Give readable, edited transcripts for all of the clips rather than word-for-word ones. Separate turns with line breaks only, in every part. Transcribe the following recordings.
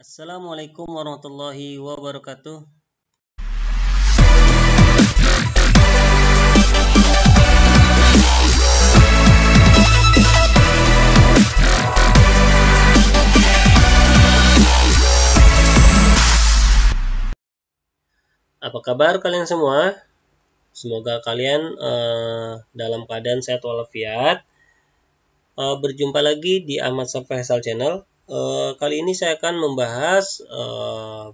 Assalamualaikum warahmatullahi wabarakatuh. Apa kabar kalian semua? Semoga kalian dalam keadaan sehat walafiat. Berjumpa lagi di Ahmad Safa Faisal Channel. Kali ini saya akan membahas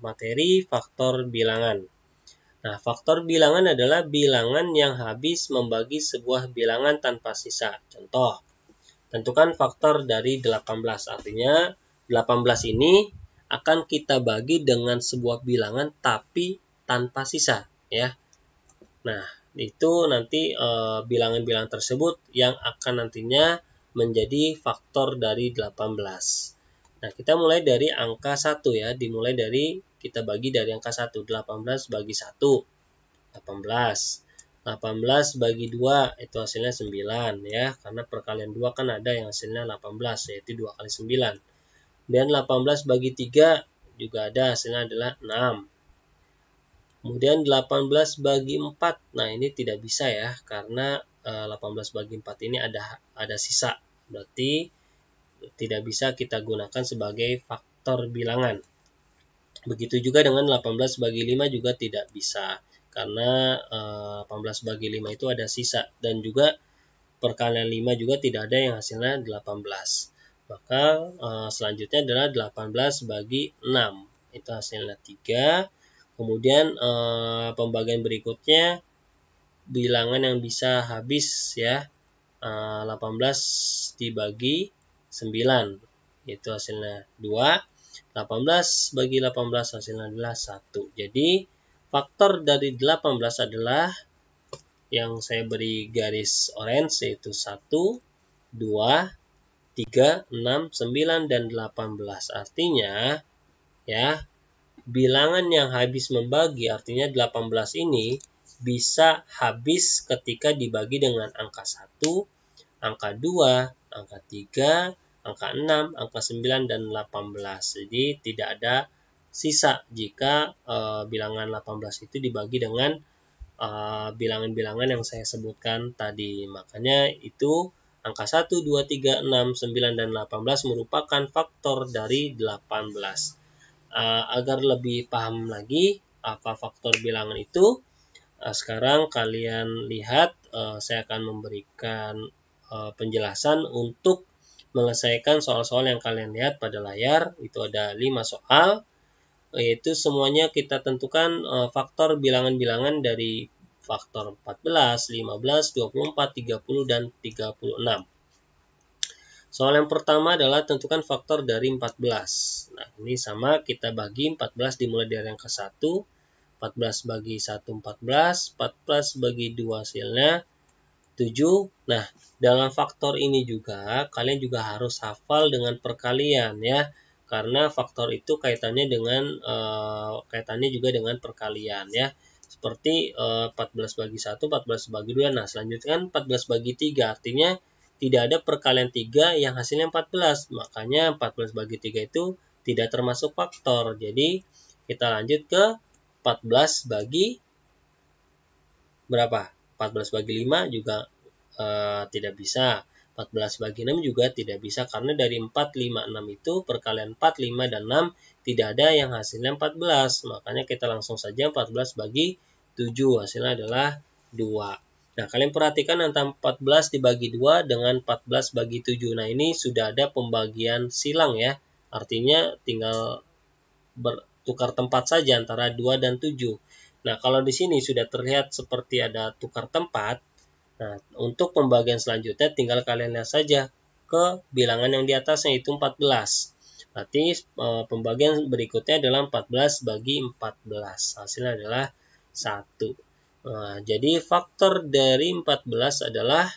materi faktor bilangan. Nah, faktor bilangan adalah bilangan yang habis membagi sebuah bilangan tanpa sisa. Contoh, tentukan faktor dari 18. Artinya 18 ini akan kita bagi dengan sebuah bilangan tapi tanpa sisa, ya. Nah, itu nanti bilangan-bilangan tersebut yang akan nantinya menjadi faktor dari 18. Nah, kita mulai dari angka 1 ya, dimulai dari kita bagi dari angka 1. 18 bagi 1, 18. 18 bagi 2 itu hasilnya 9 ya, karena perkalian 2 kan ada yang hasilnya 18 yaitu 2 kali 9. Dan 18 bagi 3 juga ada hasilnya adalah 6. Kemudian 18 bagi 4. Nah, ini tidak bisa ya, karena 18 bagi 4 ini ada sisa. Berarti tidak bisa kita gunakan sebagai faktor bilangan. Begitu juga dengan 18 bagi 5 juga tidak bisa, karena 18 bagi 5 itu ada sisa. Dan juga perkalian 5 juga tidak ada yang hasilnya 18. Maka selanjutnya adalah 18 bagi 6. Itu hasilnya 3. Kemudian pembagian berikutnya bilangan yang bisa habis ya, 18 dibagi 9 itu hasilnya 2. 18 bagi 18 hasilnya adalah 1. Jadi faktor dari 18 adalah yang saya beri garis orange, yaitu 1, 2, 3, 6, 9, dan 18. Artinya ya, bilangan yang habis membagi, artinya 18 ini bisa habis ketika dibagi dengan angka 1, angka 2, angka 3, angka 6, angka 9, dan 18. Jadi tidak ada sisa jika bilangan 18 itu dibagi dengan bilangan-bilangan yang saya sebutkan tadi. Makanya itu angka 1, 2, 3, 6, 9, dan 18 merupakan faktor dari 18. Agar lebih paham lagi apa faktor bilangan itu, sekarang kalian lihat saya akan memberikan penjelasan untuk menyelesaikan soal-soal yang kalian lihat pada layar. Itu ada 5 soal, yaitu semuanya kita tentukan faktor bilangan-bilangan dari faktor 14, 15, 24, 30, dan 36. Soal yang pertama adalah tentukan faktor dari 14. Nah, ini sama, kita bagi 14 dimulai dari angka 1. 14 bagi 1, 14. 14 bagi 2 hasilnya 7. Nah, dalam faktor ini juga kalian juga harus hafal dengan perkalian ya. Karena faktor itu kaitannya juga dengan perkalian ya. Seperti 14 bagi 1, 14 bagi 2. Nah, selanjutnya kan 14 bagi 3, artinya tidak ada perkalian 3 yang hasilnya 14. Makanya 14 bagi 3 itu tidak termasuk faktor. Jadi kita lanjut ke 14 bagi berapa? 14 bagi 5 juga tidak bisa. 14 bagi 6 juga tidak bisa, karena dari 4, 5, 6 itu perkalian 4, 5, dan 6 tidak ada yang hasilnya 14. Makanya kita langsung saja 14 bagi 7 hasilnya adalah 2. Nah, kalian perhatikan antara 14 dibagi 2 dengan 14 bagi 7. Nah, ini sudah ada pembagian silang ya. Artinya tinggal bertukar tempat saja antara 2 dan 7. Nah, kalau di sini sudah terlihat seperti ada tukar tempat. Nah, untuk pembagian selanjutnya tinggal kalian lihat saja ke bilangan yang di atasnya, itu 14. Berarti pembagian berikutnya adalah 14 bagi 14. Hasilnya adalah 1. Nah, jadi faktor dari 14 adalah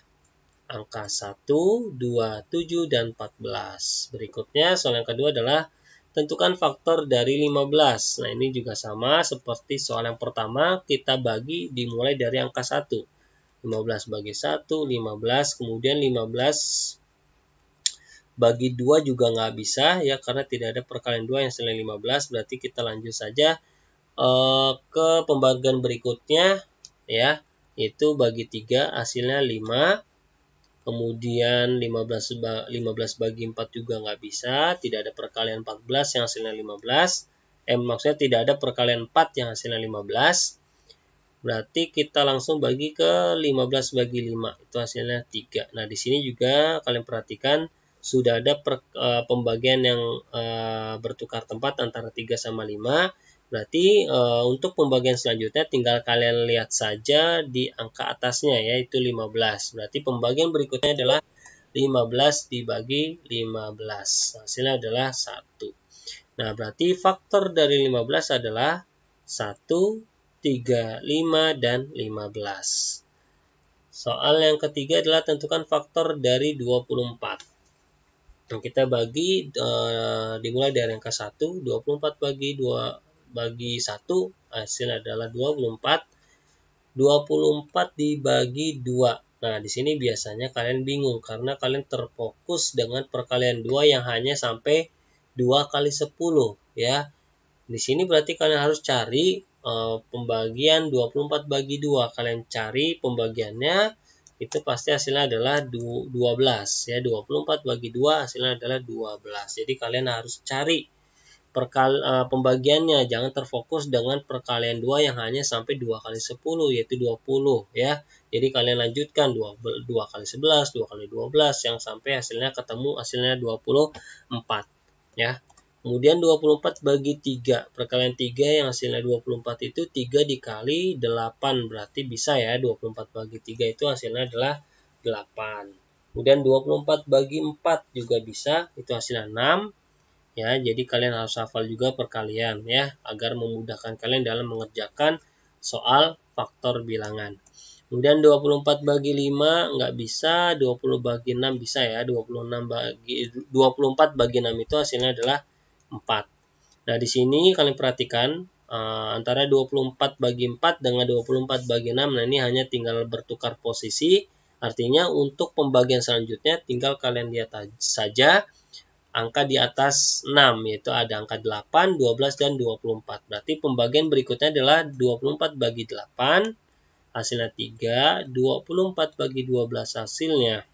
angka 1, 2, 7, dan 14. Berikutnya soal yang kedua adalah tentukan faktor dari 15. Nah, ini juga sama seperti soal yang pertama, kita bagi dimulai dari angka 1. 15 bagi 1, 15, kemudian 15 bagi 2 juga nggak bisa ya, karena tidak ada perkalian 2 yang hasilnya 15. Berarti kita lanjut saja ke pembagian berikutnya ya, itu bagi 3 hasilnya 5. Kemudian 15 bagi 4 juga nggak bisa, tidak ada perkalian 14 yang hasilnya 15. Maksudnya tidak ada perkalian 4 yang hasilnya 15. Berarti kita langsung bagi ke 15 bagi 5, itu hasilnya 3. Nah, di sini juga kalian perhatikan sudah ada pembagian yang bertukar tempat antara 3 sama 5. Berarti untuk pembagian selanjutnya tinggal kalian lihat saja di angka atasnya, yaitu 15. Berarti pembagian berikutnya adalah 15 dibagi 15. Hasilnya adalah 1. Nah, berarti faktor dari 15 adalah 1, 3, 5, dan 15. Soal yang ketiga adalah tentukan faktor dari 24. Nah, kita bagi dimulai dari angka 1, 24 bagi 1 hasil adalah 24. 24 dibagi 2. Nah, di sini biasanya kalian bingung karena kalian terfokus dengan perkalian 2 yang hanya sampai 2 kali 10 ya. Di sini berarti kalian harus cari pembagian 24 bagi 2. Kalian cari pembagiannya, itu pasti hasilnya adalah 12 ya. 24 bagi 2 hasilnya adalah 12. Jadi kalian harus cari pembagiannya, jangan terfokus dengan perkalian 2 yang hanya sampai 2 kali 10 yaitu 20 ya. Jadi kalian lanjutkan 2 kali 11, 2 kali 12 yang sampai hasilnya ketemu hasilnya 24 ya. Kemudian 24 bagi 3, perkalian 3 yang hasilnya 24 itu 3 dikali 8, berarti bisa ya 24 bagi 3 itu hasilnya adalah 8. Kemudian 24 bagi 4 juga bisa, itu hasilnya 6. Ya, jadi kalian harus hafal juga perkalian ya, agar memudahkan kalian dalam mengerjakan soal faktor bilangan. Kemudian 24 bagi 5 nggak bisa, 20 bagi 6 bisa ya, 24 bagi 6 itu hasilnya adalah 4. Nah, di sini kalian perhatikan antara 24 bagi 4 dengan 24 bagi 6, nah ini hanya tinggal bertukar posisi, artinya untuk pembagian selanjutnya tinggal kalian lihat saja angka di atas 6, yaitu ada angka 8, 12, dan 24. Berarti pembagian berikutnya adalah 24 bagi 8, hasilnya 3, 24 bagi 12 hasilnya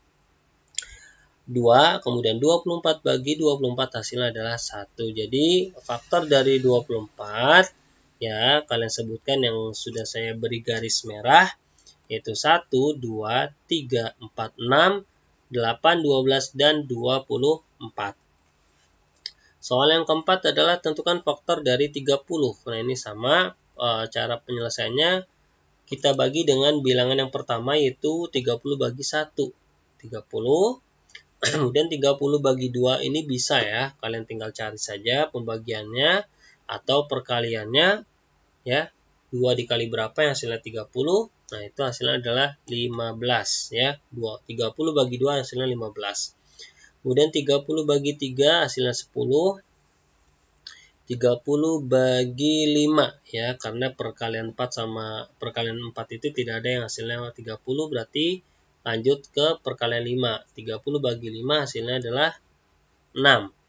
2, kemudian 24 bagi 24 hasilnya adalah 1. Jadi faktor dari 24, ya kalian sebutkan yang sudah saya beri garis merah, yaitu 1, 2, 3, 4, 6, 8, 12, dan 24. Soal yang keempat adalah tentukan faktor dari 30. Nah, ini sama cara penyelesaiannya kita bagi dengan bilangan yang pertama yaitu 30 bagi 1. 30. Kemudian 30 bagi 2 ini bisa ya. Kalian tinggal cari saja pembagiannya atau perkaliannya ya. 2 dikali berapa yang hasilnya 30? Nah, itu hasilnya adalah 15 ya. 30 bagi 2 hasilnya 15. Kemudian 30 bagi 3 hasilnya 10. 30 bagi 5 ya, karena perkalian 4 sama perkalian 4 itu tidak ada yang hasilnya 30, berarti lanjut ke perkalian 5. 30 bagi 5 hasilnya adalah 6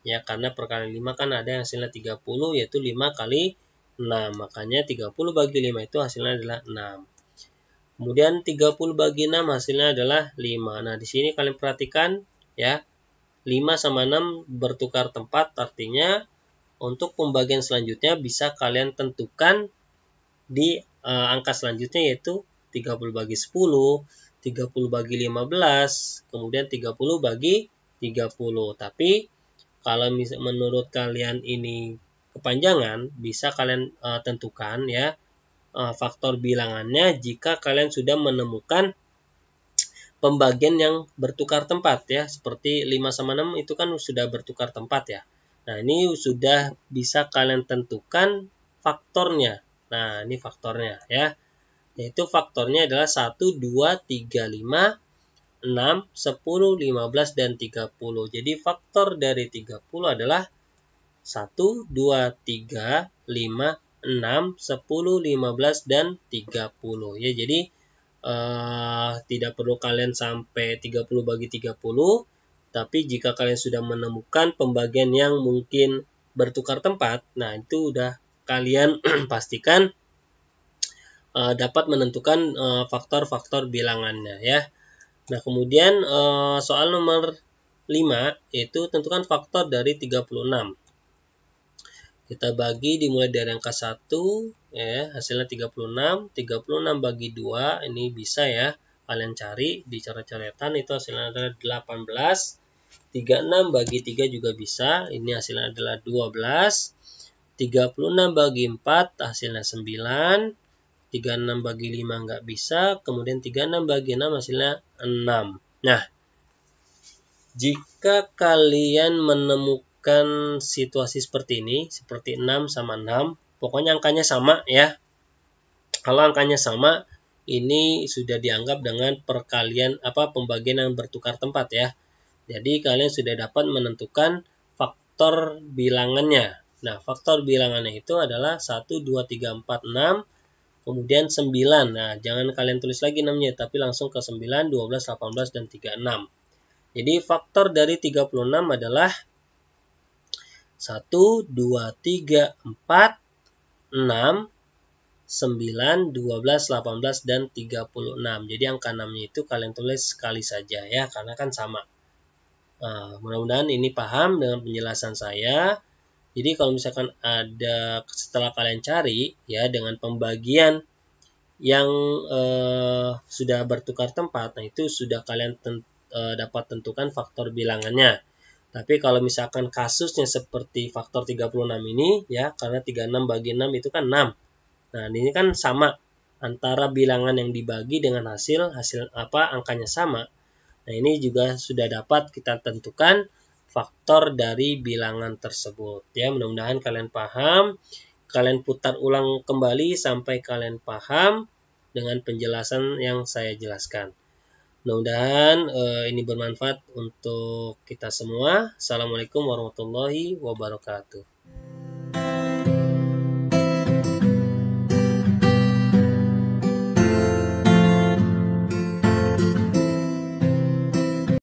ya, karena perkalian 5 kan ada yang hasilnya 30 yaitu 5 kali 6, makanya 30 bagi 5 itu hasilnya adalah 6. Kemudian 30 bagi 6 hasilnya adalah 5. Nah, di sini kalian perhatikan ya, 5 sama 6 bertukar tempat, artinya untuk pembagian selanjutnya bisa kalian tentukan di angka selanjutnya yaitu 30 bagi 10, 30 bagi 15, kemudian 30 bagi 30. Tapi kalau menurut kalian ini kepanjangan, bisa kalian tentukan ya faktor bilangannya jika kalian sudah menemukan pembagian yang bertukar tempat ya, seperti 5 sama 6 itu kan sudah bertukar tempat ya. Nah, ini sudah bisa kalian tentukan faktornya. Nah, ini faktornya ya. Yaitu faktornya adalah 1, 2, 3, 5, 6, 10, 15, dan 30. Jadi faktor dari 30 adalah 1, 2, 3, 5, 6, 10, 15, dan 30. Ya, jadi tidak perlu kalian sampai 30 bagi 30, Tapi jika kalian sudah menemukan pembagian yang mungkin bertukar tempat, nah itu udah kalian pastikan dapat menentukan faktor-faktor bilangannya ya. Nah, kemudian soal nomor 5 yaitu tentukan faktor dari 36. Kita bagi dimulai dari angka 1 ya, hasilnya 36. 36 bagi 2 ini bisa ya kalian cari di coret-coretan, itu hasilnya adalah 18. 36 bagi 3 juga bisa, ini hasilnya adalah 12. 36 bagi 4 hasilnya 9. 36 bagi 5 nggak bisa, kemudian 36 bagi 6 hasilnya 6. Nah, jika kalian menemukan situasi seperti ini, seperti 6 sama 6, pokoknya angkanya sama ya. Kalau angkanya sama, ini sudah dianggap dengan perkalian pembagian yang bertukar tempat ya. Jadi kalian sudah dapat menentukan faktor bilangannya. Nah, faktor bilangannya itu adalah 1, 2, 3, 4, 6. Kemudian 9. Nah, jangan kalian tulis lagi 6-nya, tapi langsung ke 9, 12, 18, dan 36. Jadi faktor dari 36 adalah 1, 2, 3, 4, 6, 9, 12, 18, dan 36. Jadi angka 6-nya itu kalian tulis sekali saja ya, karena kan sama. Nah, mudah-mudahan ini paham dengan penjelasan saya. Jadi kalau misalkan ada setelah kalian cari ya dengan pembagian yang sudah bertukar tempat, nah itu sudah kalian dapat tentukan faktor bilangannya. Tapi kalau misalkan kasusnya seperti faktor 36 ini ya, karena 36 bagi 6 itu kan 6. Nah, ini kan sama antara bilangan yang dibagi dengan hasil angkanya sama. Nah, ini juga sudah dapat kita tentukan faktor dari bilangan tersebut. Ya, mudah-mudahan kalian paham. Kalian putar ulang kembali sampai kalian paham dengan penjelasan yang saya jelaskan. Mudah-mudahan ini bermanfaat untuk kita semua. Assalamualaikum warahmatullahi wabarakatuh.